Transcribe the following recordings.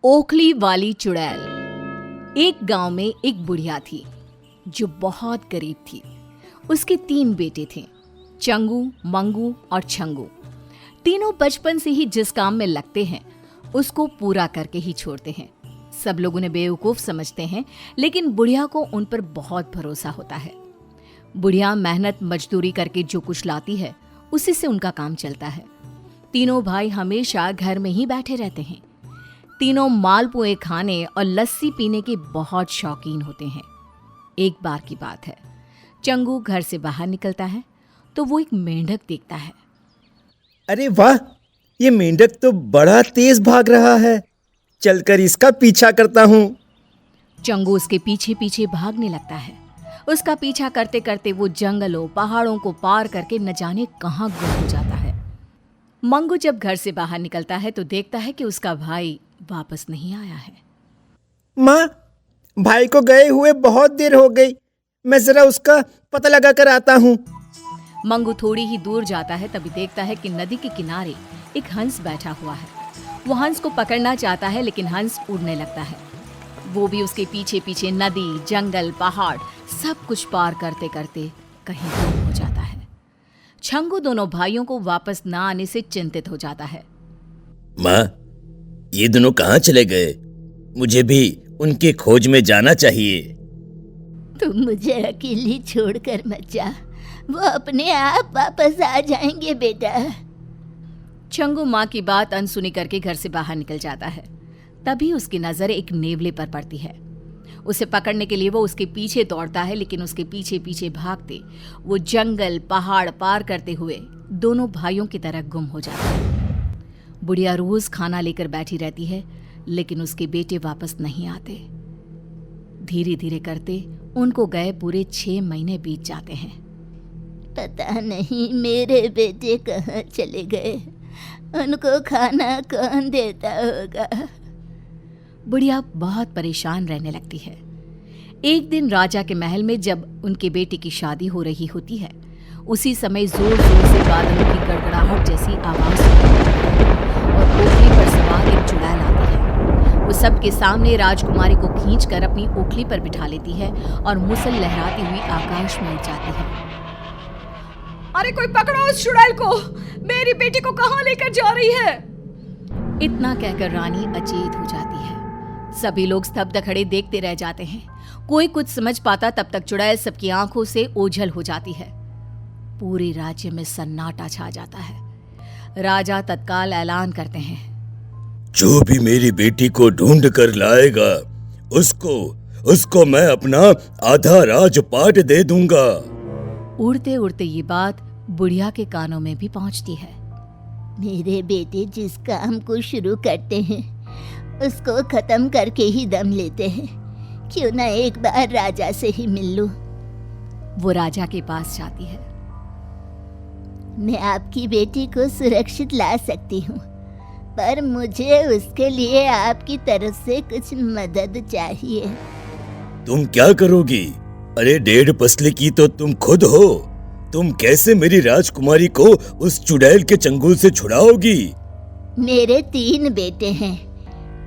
ओखली वाली चुड़ैल। एक गांव में एक बुढ़िया थी जो बहुत गरीब थी। उसके 3 बेटे थे, चंगू, मंगू और छंगू। तीनों बचपन से ही जिस काम में लगते हैं उसको पूरा करके ही छोड़ते हैं। सब लोग उन्हें बेवकूफ समझते हैं, लेकिन बुढ़िया को उन पर बहुत भरोसा होता है। बुढ़िया मेहनत मजदूरी करके जो कुछ लाती है उसी से उनका काम चलता है। तीनों भाई हमेशा घर में ही बैठे रहते हैं। तीनों मालपुए खाने और लस्सी पीने के बहुत शौकीन होते हैं। एक बार की बात है, चंगू घर से बाहर निकलता है तो वो एक मेंढक देखता है। अरे वाह, ये मेंढक तो बड़ा तेज भाग रहा है। चलकर इसका पीछा करता हूँ। चंगू उसके पीछे पीछे भागने लगता है। उसका पीछा करते करते वो जंगलों पहाड़ों को पार करके न जाने कहाँ गुम हो जाता है। मंगू जब घर से बाहर निकलता है तो देखता है कि उसका भाई वापस नहीं आया है। माँ, भाई को गए हुए बहुत देर हो गई। मैं जरा उसका पता लगा कर आता हूँ। मंगू थोड़ी ही दूर जाता है, तभी देखता है कि नदी के किनारे एक हंस बैठा हुआ है। वो हंस को पकड़ना चाहता है, लेकिन हंस उड़ने लगता है। वो भी उसके पीछे पीछे नदी, जंगल, पहाड़ सब कुछ पार करते करते कहीं गुम हो जाता है। छंगू दोनों भाइयों को वापस ना आने से चिंतित हो जाता है। माँ, ये दोनों कहाँ चले गए? मुझे भी उनके खोज में जाना चाहिए। तुम मुझे अकेली छोड़कर मत जा, वो अपने आप वापस आ जाएंगे बेटा। छंगू माँ की बात अनसुनी करके घर से बाहर निकल जाता है। तभी उसकी नजर एक नेवले पर पड़ती है। उसे पकड़ने के लिए वो उसके पीछे दौड़ता है, लेकिन उसके पीछे पीछे भागते वो जंगल पहाड़ पार करते हुए दोनों भाइयों की तरह गुम हो जाता है। बुढ़िया रोज खाना लेकर बैठी रहती है, लेकिन उसके बेटे वापस नहीं आते। धीरे धीरे करते उनको गए पूरे 6 महीने बीत जाते हैं। पता नहीं मेरे बेटे कहाँ चले गए, उनको खाना कौन देता होगा। बुढ़िया बहुत परेशान रहने लगती है। एक दिन राजा के महल में जब उनके बेटे की शादी हो रही होती है, उसी समय जोर जोर से बादलों की गड़गड़ाहट जैसी आवाज होती है और ओखली पर सवार एक चुड़ैल आती है। वो सबके सामने राजकुमारी को खींचकर अपनी ओखली पर बिठा लेती है और मुसल लहराती हुई आकाश में उड़ जाती है। अरे कोई पकड़ो उस चुड़ैल को, मेरी बेटी को कहाँ लेकर जा रही है? इतना कहकर रानी अचेत हो जाती है। सभी लोग स्तब्ध खड़े देखते रह जाते हैं। कोई कुछ समझ पाता तब तक चुड़ैल सबकी आंखों से ओझल हो जाती है। पूरे राज्य में सन्नाटा छा जाता है। राजा तत्काल ऐलान करते हैं, जो भी मेरी बेटी को ढूंढ कर लाएगा उसको मैं अपना आधा राजपाट दे दूंगा। उड़ते उड़ते ये बात बुढ़िया के कानों में भी पहुंचती है। मेरे बेटे जिस काम को शुरू करते हैं उसको खत्म करके ही दम लेते हैं। क्यों ना एक बार राजा से ही मिल लूं। वो राजा के पास जाती है। मैं आपकी बेटी को सुरक्षित ला सकती हूँ, पर मुझे उसके लिए आपकी तरफ से कुछ मदद चाहिए। तुम क्या करोगी? अरे 1.5 पसले की तो तुम खुद हो। तुम कैसे मेरी राजकुमारी को उस चुड़ैल के चंगुल से छुड़ाओगी? मेरे 3 बेटे हैं,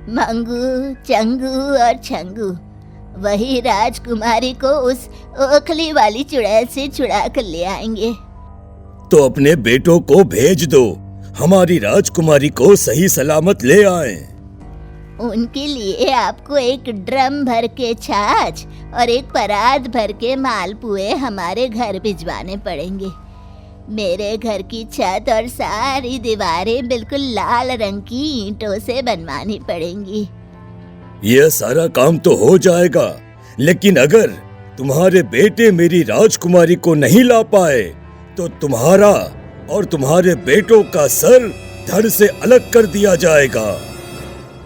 मंगू, चंगू और छंगू। वही राजकुमारी को उस ओखली वाली चुड़ैल से छुड़ा कर ले आएंगे। तो अपने बेटों को भेज दो, हमारी राजकुमारी को सही सलामत ले आएं। उनके लिए आपको एक ड्रम भर के छाछ और एक परात भर के मालपुए हमारे घर भिजवाने पड़ेंगे। मेरे घर की छत और सारी दीवारें बिल्कुल लाल रंग की ईंटों से बनवानी पड़ेंगी। यह सारा काम तो हो जाएगा, लेकिन अगर तुम्हारे बेटे मेरी राजकुमारी को नहीं ला पाए तो तुम्हारा और तुम्हारे बेटों का सर धड़ से अलग कर दिया जाएगा।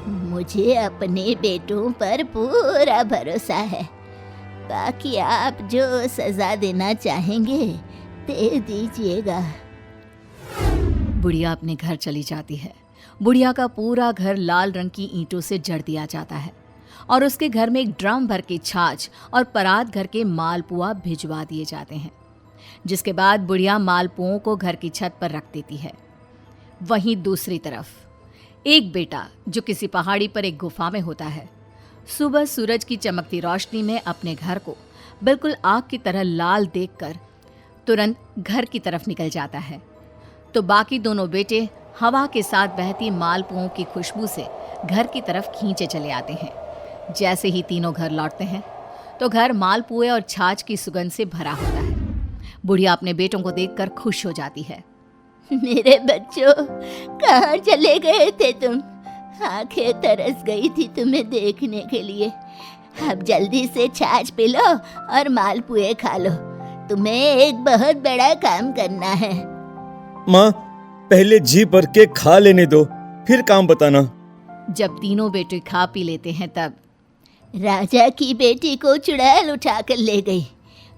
मुझे अपने बेटों पर पूरा भरोसा है। बाकी आप जो सजा देना चाहेंगे दे दीजिएगा। बुढ़िया अपने घर चली जाती है। बुढ़िया का पूरा घर लाल रंग की ईंटों से जड़ दिया जाता है और उसके घर में एक ड्रम भर के छाछ और परात घर के मालपुआ भिजवा दिए जाते हैं। जिसके बाद बुढ़िया मालपुओं को घर की छत पर रख देती है। वहीं दूसरी तरफ एक बेटा जो किसी पहाड़ी पर एक गुफा में होता है, सुबह सूरज की चमकती रोशनी में अपने घर को बिल्कुल आग की तरह लाल देखकर तुरंत घर की तरफ निकल जाता है, तो बाकी दोनों बेटे हवा के साथ बहती मालपुओं की खुशबू से घर की तरफ खींचे चले आते हैं। जैसे ही तीनों घर लौटते हैं तो घर मालपुए और छाछ की सुगंध से भरा होता है। बुढ़िया अपने बेटों को देखकर खुश हो जाती है। मेरे बच्चों, कहाँ चले गए थे तुम? आंखें तरस गई थी तुम्हें देखने के लिए। अब जल्दी से छाछ पी लो और मालपुए खा लो। तुम्हें एक बहुत बड़ा काम करना है। माँ, पहले जी भर के खा लेने दो, फिर काम बताना। जब तीनों बेटे खा पी लेते हैं तब राजा की बेटी को चुड़ैल उठाकर ले गई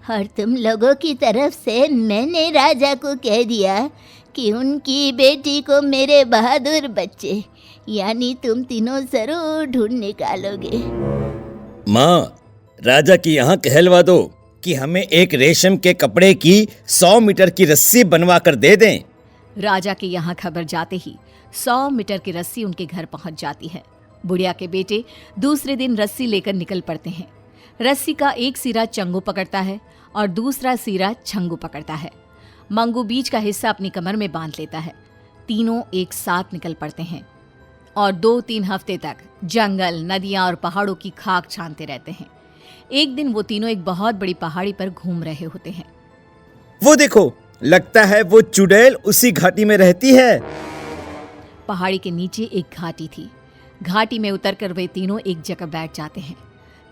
और तुम लोगों की तरफ से मैंने राजा को कह दिया कि उनकी बेटी को मेरे बहादुर बच्चे यानी तुम तीनों जरूर ढूंढ निकालोगे। माँ, राजा की यहाँ कहलवा दो कि हमें एक रेशम के कपड़े की 100 मीटर की रस्सी बनवा कर दे दें। राजा के यहाँ खबर जाते ही 100 मीटर की रस्सी उनके घर पहुंच जाती है। बुढ़िया के बेटे दूसरे दिन रस्सी लेकर निकल पड़ते हैं। रस्सी का एक सिरा चंगू पकड़ता है और दूसरा सिरा छंगू पकड़ता है। मंगू बीच का हिस्सा अपनी कमर में बांध लेता है। तीनों एक साथ निकल पड़ते हैं और 2-3 हफ्ते तक जंगल, नदियां और पहाड़ों की खाक छानते रहते हैं। एक दिन वो तीनों एक बहुत बड़ी पहाड़ी पर घूम रहे होते हैं। वो देखो, लगता है वो चुड़ैल उसी घाटी में रहती है। पहाड़ी के नीचे एक घाटी थी। घाटी में उतरकर वे तीनों एक जगह बैठ जाते हैं।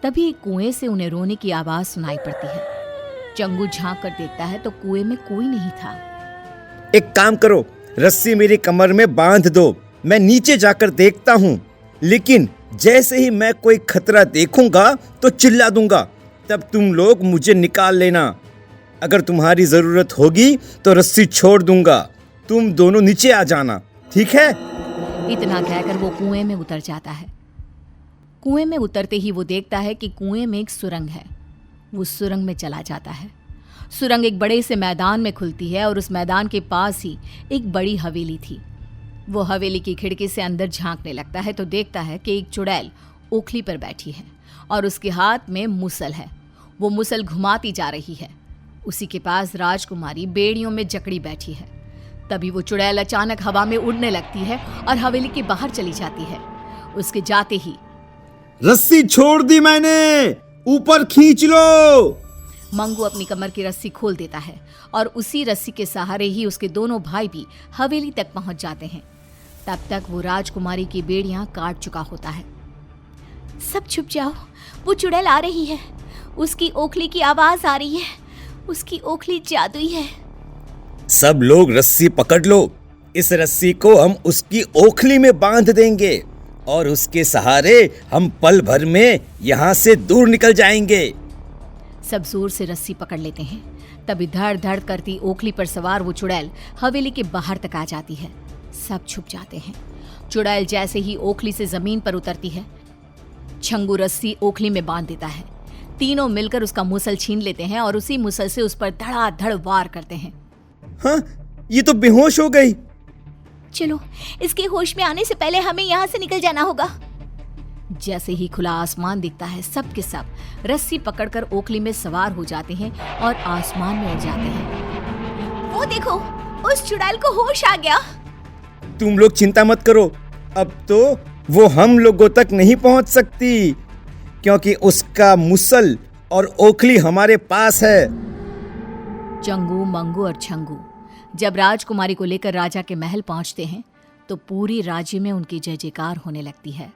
तभी एक कुएं से उन्हें रोने की आवाज सुनाई पड़ती है। चंगू झांक कर देखता है तो कुएं में कोई नहीं था। एक काम करो, रस्सी मेरी कमर में बांध दो, मैं नीचे जाकर देखता हूँ, लेकिन जैसे ही मैं कोई खतरा देखूंगा तो चिल्ला दूंगा, तब तुम लोग मुझे निकाल लेना। अगर तुम्हारी जरूरत होगी तो रस्सी छोड़ दूंगा, तुम दोनों नीचे आ जाना, ठीक है? इतना कहकर वो कुएं में उतर जाता है। कुएं में उतरते ही वो देखता है कि कुएं में एक सुरंग है। वो सुरंग में चला जाता है। सुरंग एक बड़े से मैदान में खुलती है और उस मैदान के पास ही एक बड़ी हवेली थी। वो हवेली की खिड़की से अंदर झांकने लगता है तो देखता है कि एक चुड़ैल ओखली पर बैठी है और उसके हाथ में मुसल है। वो मुसल घुमाती जा रही है। उसी के पास राजकुमारी बेड़ियों में जकड़ी बैठी है। तभी वो चुड़ैल अचानक हवा में उड़ने लगती है और हवेली के बाहर चली जाती है। उसके जाते ही रस्सी छोड़ दी मैंने, ऊपर खींच लो। मंगू अपनी कमर की रस्सी खोल देता है और उसी रस्सी के सहारे ही उसके दोनों भाई भी हवेली तक पहुंच जाते हैं। तब तक वो राजकुमारी की बेड़ियां काट चुका होता है। सब छुप जाओ, वो चुड़ैल आ रही है। उसकी ओखली की आवाज आ रही है। उसकी ओखली जादुई है। सब लोग रस्सी पकड़ लो, इस रस्सी को हम उसकी ओखली में बांध देंगे और उसके सहारे हम पल भर में यहाँ से दूर निकल जाएंगे। सब जोर से रस्सी पकड़ लेते हैं। तभी धड़ धड़ करती ओखली पर सवार वो चुड़ैल हवेली के बाहर तक आ जाती है। सब छुप जाते हैं। चुड़ैल जैसे ही ओखली से जमीन पर उतरती है, छंगू रस्सी ओखली में बांध देता है। तीनों मिलकर उसका मुसल छीन लेते हैं और उसी मुसल से उस पर धड़ाधड़ वार करते हैं। हाँ, ये तो बेहोश हो गई। चलो, इसके होश में आने से पहले हमें यहाँ से निकल जाना होगा। जैसे ही खुला आसमान दिखता है, सब के सब रस्सी पकड़कर ओखली में सवार हो जाते हैं और आसमान में उड़ जाते हैं। वो देखो, उस चुड़ैल को होश आ गया। तुम लोग चिंता मत करो, अब तो वो हम लोगों तक नहीं पहुंच सकती, क्योंकि उसका मुसल और ओखली हमारे पास है। चंगू, मंगू और छंगू जब राजकुमारी को लेकर राजा के महल पहुंचते हैं तो पूरी राज्य में उनकी जय जयकार होने लगती है।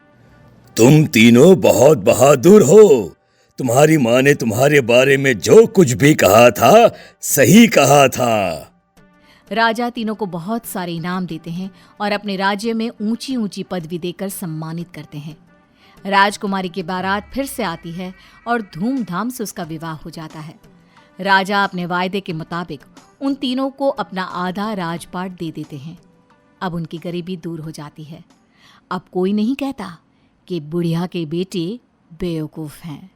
तुम तीनों बहुत बहादुर हो। तुम्हारी माँ ने तुम्हारे बारे में जो कुछ भी कहा था, सही कहा था। राजा तीनों को बहुत सारे इनाम देते हैं और अपने राज्य में ऊंची ऊंची पदवी देकर सम्मानित करते हैं। राजकुमारी की बारात फिर से आती है और धूमधाम से उसका विवाह हो जाता है। राजा अपने वायदे के मुताबिक उन तीनों को अपना आधा राजपाट दे देते हैं। अब उनकी गरीबी दूर हो जाती है। अब कोई नहीं कहता कि बुढ़िया के बेटे बेवकूफ हैं।